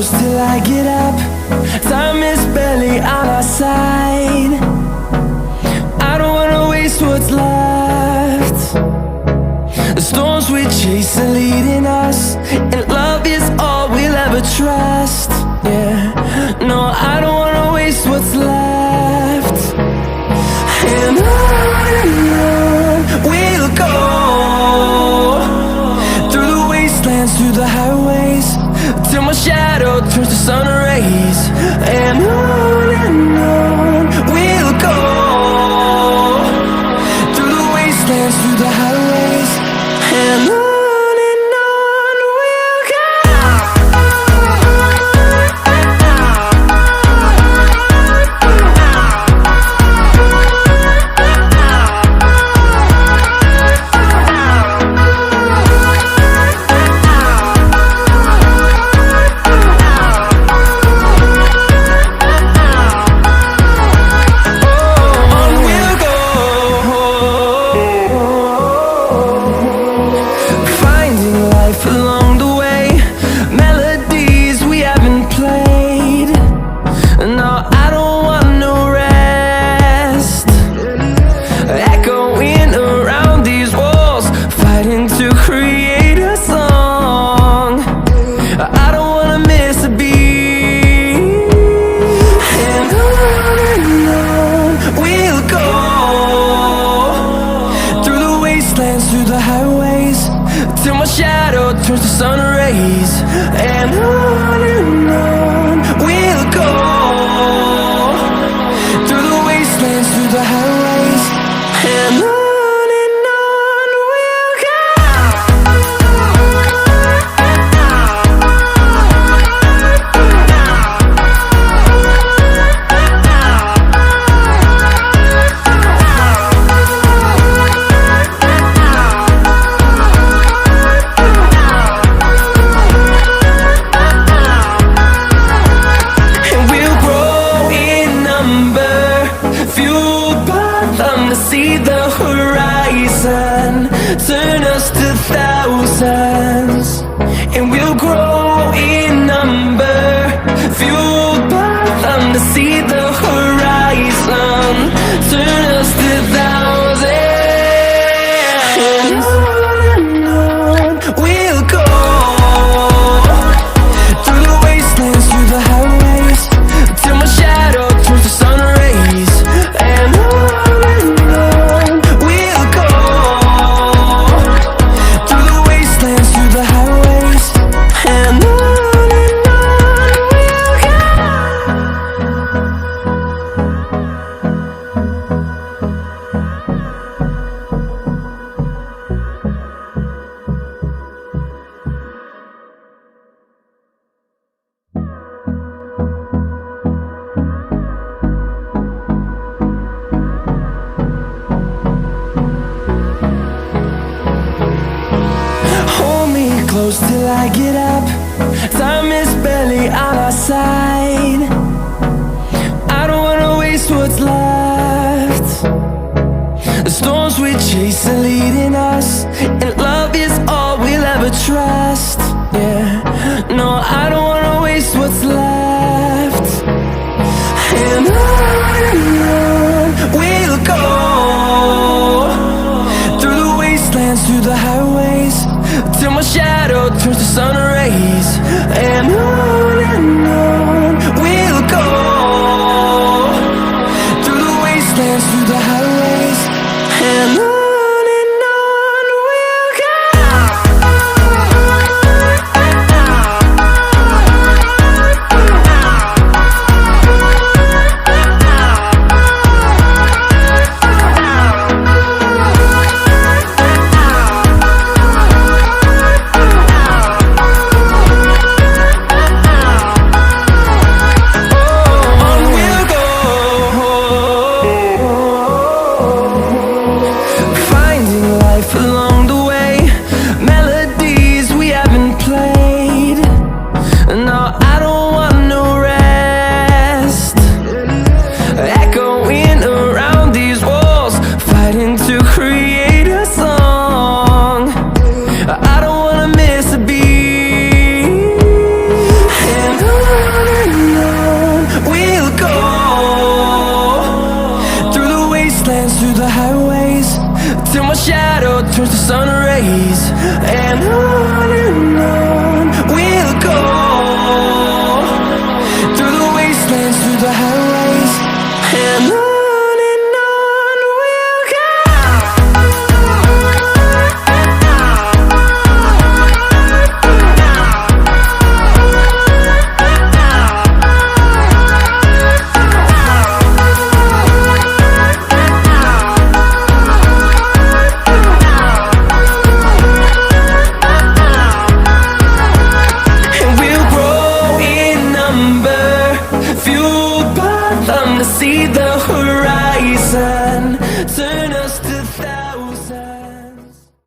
close till I get up. Time is barely on our side. I don't wanna waste what's left. The storms we chase are leading us, and love is all we'll ever trust. Yeah, no, I don't wanna waste what's left. And on we'll go, through the wastelands, through the highways, till my shadow turns to sun rays. And on we'll go, through the wastelands, through the highways, and on we'll go. Through the highways, till my shadow turns to sun rays. And on we'll go, through the wastelands, through the highways, and on we'll go. See the horizon, turn us to thousands, and we'll grow in number, fueled by them. To see the horizon, turn us to thousands, and on we'll go, through the wastelands, through the highways, till my shadow turns to sun rays. And close till I get up. Time is barely on our side. I don't wanna waste what's left. The storms we chase are leading us, and love is all we'll ever trust. Yeah, no, I don't wanna waste what's left. And on we'll go, through the wastelands, through the highways, till my shadow turns to sun rays. And on we'll go, through the wastelands, through the highways, and on. shadow turns to sun rays, and on we'll go, through the wastelands, through the highways, and on we'll go. Fueled by them to see the horizon.